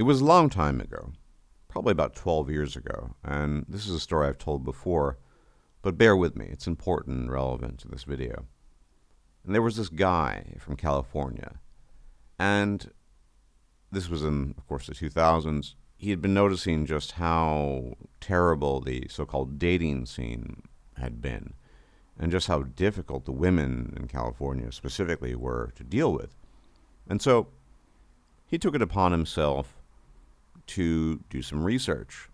It was a long time ago, probably about 12 years ago, and this is a story I've told before, but bear with me, it's important and relevant to this video. And there was this guy from California, and this was in, of course, the 2000s. He had been noticing just how terrible the so-called dating scene had been, and just how difficult the women in California specifically were to deal with. And so he took it upon himself to do some research,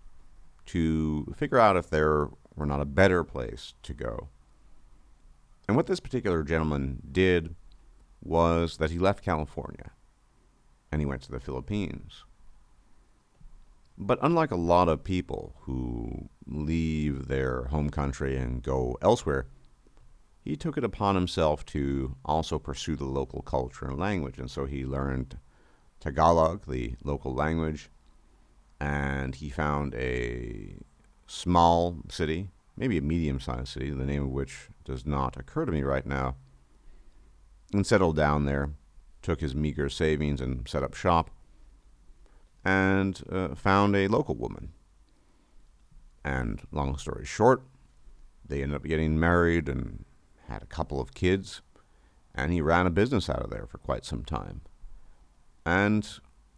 to figure out if there were not a better place to go. And what this particular gentleman did was that he left California and he went to the Philippines. But unlike a lot of people who leave their home country and go elsewhere, he took it upon himself to also pursue the local culture and language. And so he learned Tagalog, the local language, and he found a small city, maybe a medium-sized city, the name of which does not occur to me right now, and settled down there, took his meager savings and set up shop, and found a local woman. And long story short, they ended up getting married and had a couple of kids, and he ran a business out of there for quite some time. And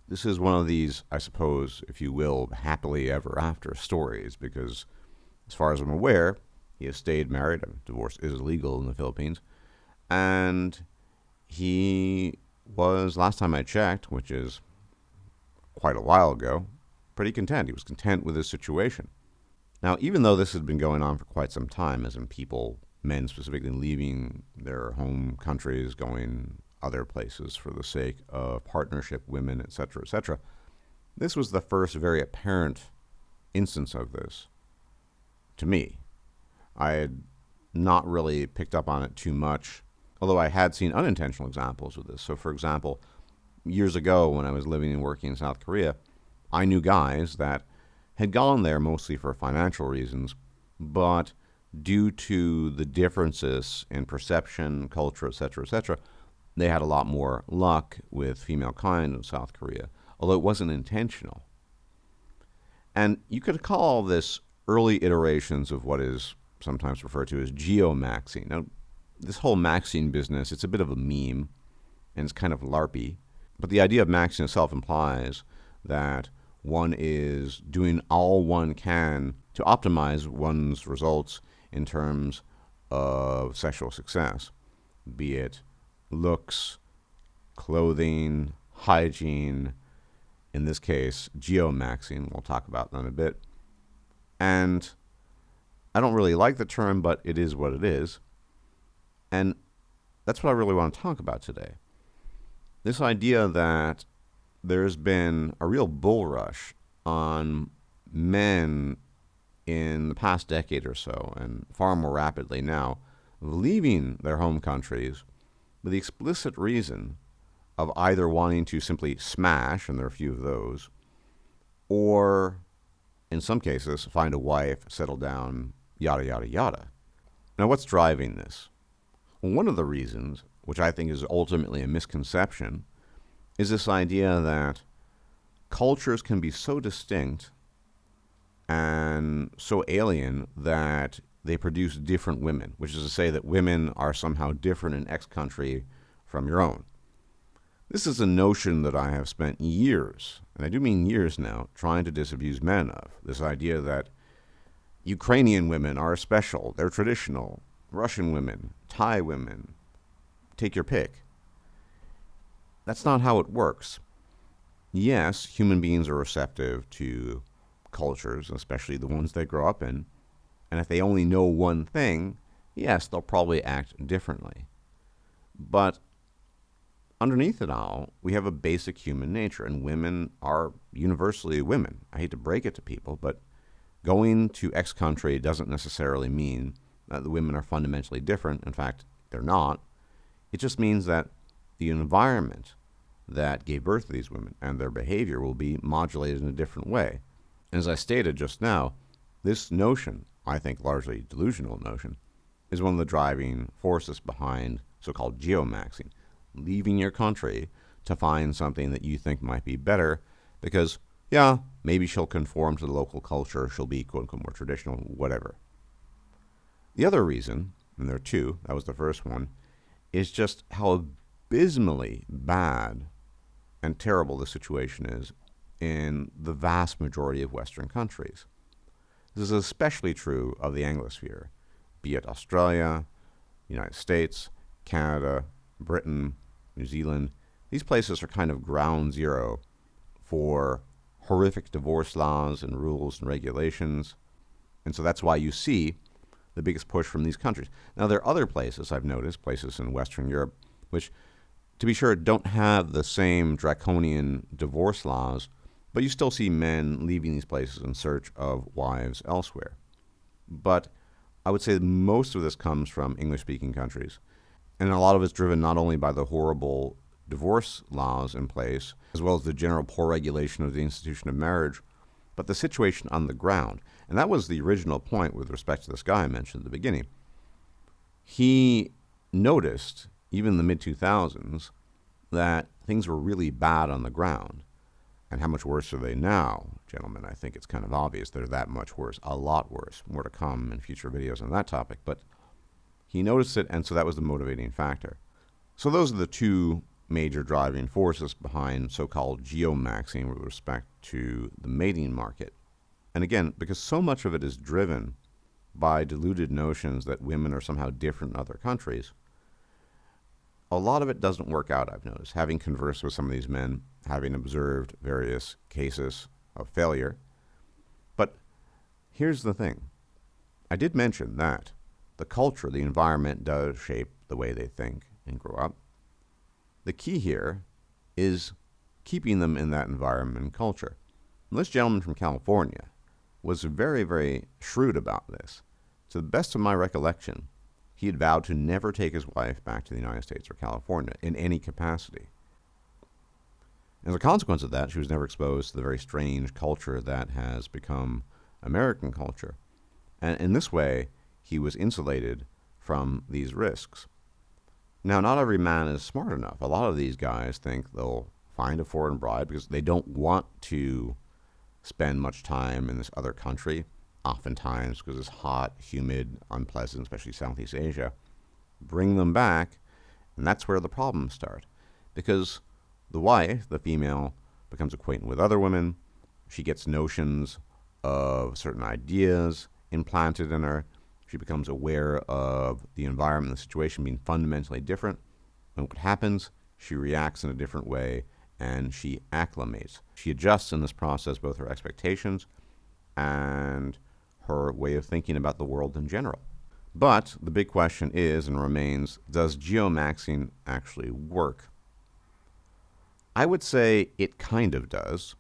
this is one of these, I suppose, if you will, happily ever after stories, because as far as I'm aware, he has stayed married. Divorce is illegal in the Philippines. And he was, last time I checked, which is quite a while ago, pretty content. He was content with his situation. Now, even though this had been going on for quite some time, as in people, men specifically, leaving their home countries, going other places for the sake of partnership, women, etc., etc., this was the first very apparent instance of this to me. I had not really picked up on it too much, although I had seen unintentional examples of this. So, for example, years ago when I was living and working in South Korea, I knew guys that had gone there mostly for financial reasons, but due to the differences in perception, culture, etc., etc., they had a lot more luck with female kind in South Korea, although it wasn't intentional. And you could call this early iterations of what is sometimes referred to as Geo-Maxing. Now, this whole maxing business, it's a bit of a meme, and it's kind of LARPy. But the idea of maxing itself implies that one is doing all one can to optimize one's results in terms of sexual success, be it looks, clothing, hygiene, in this case, geomaxing. We'll talk about that in a bit. And I don't really like the term, but it is what it is. And that's what I really want to talk about today. This idea that there's been a real bull rush on men in the past decade or so, and far more rapidly now, leaving their home countries with the explicit reason of either wanting to simply smash, and there are a few of those, or in some cases find a wife, settle down, yada, yada, yada. Now, what's driving this? Well, one of the reasons, which I think is ultimately a misconception, is this idea that cultures can be so distinct and so alien that they produce different women, which is to say that women are somehow different in X country from your own. This is a notion that I have spent years, and I do mean years now, trying to disabuse men of. This idea that Ukrainian women are special, they're traditional, Russian women, Thai women, take your pick. That's not how it works. Yes, human beings are receptive to cultures, especially the ones they grow up in, and if they only know one thing, yes, they'll probably act differently. But underneath it all, we have a basic human nature, and women are universally women. I hate to break it to people, but going to X country doesn't necessarily mean that the women are fundamentally different. In fact, they're not. It just means that the environment that gave birth to these women and their behavior will be modulated in a different way. And as I stated just now, this notion, I think largely delusional notion, is one of the driving forces behind so-called geomaxing, leaving your country to find something that you think might be better Because, yeah, maybe she'll conform to the local culture, she'll be quote unquote more traditional, whatever. The other reason, and there are two, that was the first one, is just how abysmally bad and terrible the situation is in the vast majority of Western countries. This is especially true of the Anglosphere, be it Australia, United States, Canada, Britain, New Zealand. These places are kind of ground zero for horrific divorce laws and rules and regulations. And so that's why you see the biggest push from these countries. Now, there are other places I've noticed, places in Western Europe, which, to be sure, don't have the same draconian divorce laws, but you still see men leaving these places in search of wives elsewhere. But I would say that most of this comes from English-speaking countries. And a lot of it's driven not only by the horrible divorce laws in place, as well as the general poor regulation of the institution of marriage, but the situation on the ground. And that was the original point with respect to this guy I mentioned at the beginning. He noticed, even in the mid-2000s, that things were really bad on the ground. And how much worse are they now, gentlemen? I think it's kind of obvious they're that much worse, a lot worse. More to come in future videos on that topic. But he noticed it, and so that was the motivating factor. So those are the two major driving forces behind so-called geomaxing with respect to the mating market. And again, because so much of it is driven by deluded notions that women are somehow different in other countries, a lot of it doesn't work out, I've noticed, having conversed with some of these men, having observed various cases of failure. But here's the thing. I did mention that the culture, the environment, does shape the way they think and grow up. The key here is keeping them in that environment and culture. And this gentleman from California was very, very shrewd about this. To the best of my recollection, he had vowed to never take his wife back to the United States or California in any capacity. As a consequence of that, she was never exposed to the very strange culture that has become American culture. And in this way, he was insulated from these risks. Now, not every man is smart enough. A lot of these guys think they'll find a foreign bride because they don't want to spend much time in this other country, oftentimes because it's hot, humid, unpleasant, especially Southeast Asia. Bring them back, and that's where the problems start. Because the wife, the female, becomes acquainted with other women. She gets notions of certain ideas implanted in her. She becomes aware of the environment, the situation being fundamentally different. And what happens? She reacts in a different way, and she acclimates. She adjusts in this process both her expectations and her way of thinking about the world in general. But the big question is and remains, does geomaxing actually work? I would say it kind of does,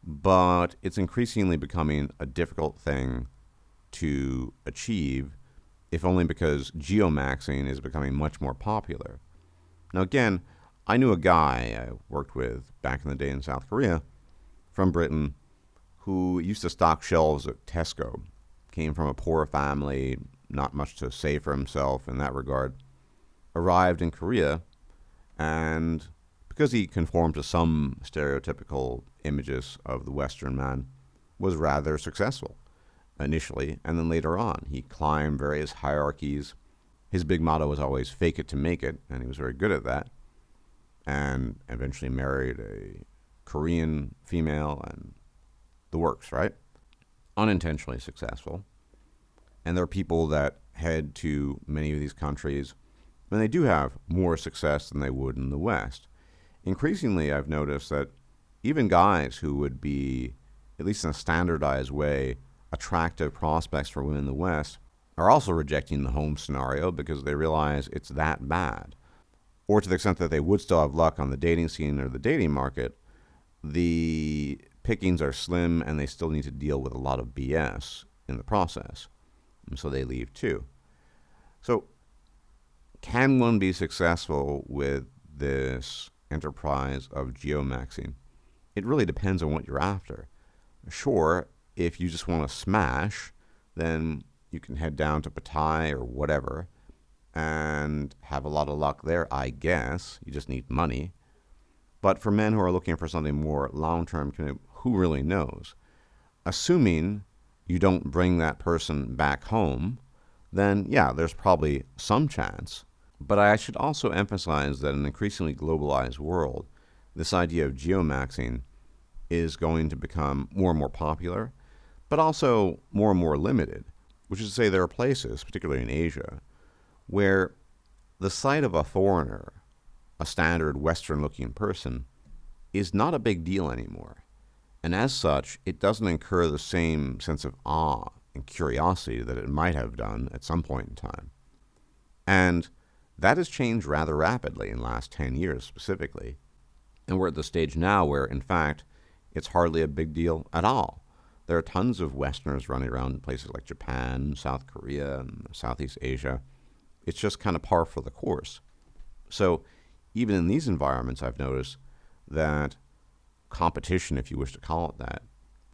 but it's increasingly becoming a difficult thing to achieve, if only because geomaxing is becoming much more popular. Now again, I knew a guy I worked with back in the day in South Korea from Britain who used to stock shelves at Tesco. Came from a poor family, not much to say for himself in that regard. Arrived in Korea, and because he conformed to some stereotypical images of the Western man, was rather successful initially, and then later on. He climbed various hierarchies. His big motto was always fake it to make it, and he was very good at that, and eventually married a Korean female and the works, right? Unintentionally successful. And there are people that head to many of these countries, and they do have more success than they would in the West. Increasingly, I've noticed that even guys who would be, at least in a standardized way, attractive prospects for women in the West are also rejecting the home scenario because they realize it's that bad. Or to the extent that they would still have luck on the dating scene or the dating market, the pickings are slim and they still need to deal with a lot of BS in the process. And so they leave too. So can one be successful with this enterprise of geomaxing? It really depends on what you're after. Sure, if you just want to smash, then you can head down to Pattaya or whatever and have a lot of luck there, I guess. You just need money. But for men who are looking for something more long-term, who really knows? Assuming you don't bring that person back home, then yeah, there's probably some chance. But I should also emphasize that in an increasingly globalized world, this idea of geomaxing is going to become more and more popular, but also more and more limited, which is to say there are places, particularly in Asia, where the sight of a foreigner, a standard Western-looking person, is not a big deal anymore. And as such, it doesn't incur the same sense of awe and curiosity that it might have done at some point in time. And that has changed rather rapidly in the last 10 years specifically. And we're at the stage now where, in fact, it's hardly a big deal at all. There are tons of Westerners running around in places like Japan, South Korea, and Southeast Asia. It's just kind of par for the course. So even in these environments, I've noticed that competition, if you wish to call it that,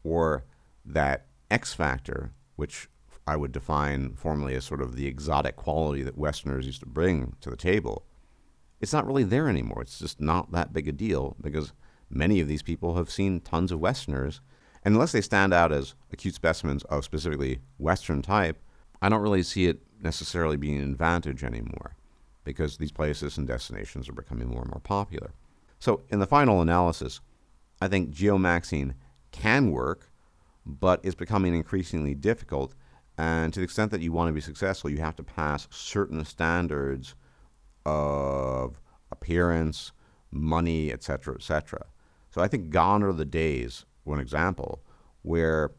or that X factor, which I would define formally as sort of the exotic quality that Westerners used to bring to the table, it's not really there anymore. It's just not that big a deal because many of these people have seen tons of Westerners. And unless they stand out as acute specimens of specifically Western type, I don't really see it necessarily being an advantage anymore because these places and destinations are becoming more and more popular. So in the final analysis, I think geomaxing can work, but it's becoming increasingly difficult. And to the extent that you want to be successful, you have to pass certain standards of appearance, money, etc., etc. So I think gone are the days, one example, where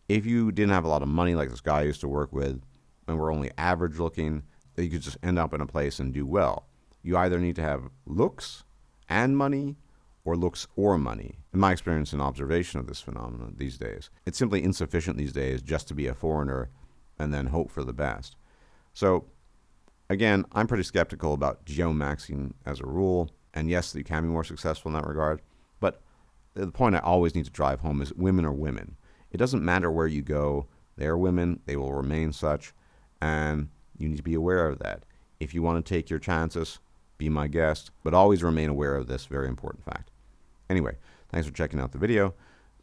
if you didn't have a lot of money like this guy I used to work with and were only average looking, that you could just end up in a place and do well. You either need to have looks and money or looks or money. In my experience and observation of this phenomenon these days, it's simply insufficient these days just to be a foreigner and then hope for the best. So again, I'm pretty skeptical about geomaxing as a rule. And yes, you can be more successful in that regard. But the point I always need to drive home is women are women. It doesn't matter where you go. They are women. They will remain such. And you need to be aware of that. If you want to take your chances, be my guest. But always remain aware of this very important fact. Anyway, thanks for checking out the video.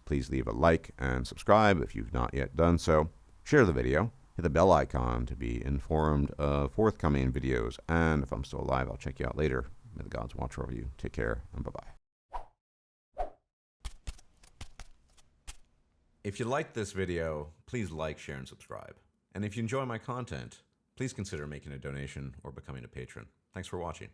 Please leave a like and subscribe if you've not yet done so. Share the video. Hit the bell icon to be informed of forthcoming videos. And if I'm still alive, I'll check you out later. May the gods watch over you. Take care and bye-bye. If you liked this video, please like, share, and subscribe. And if you enjoy my content, please consider making a donation or becoming a patron. Thanks for watching.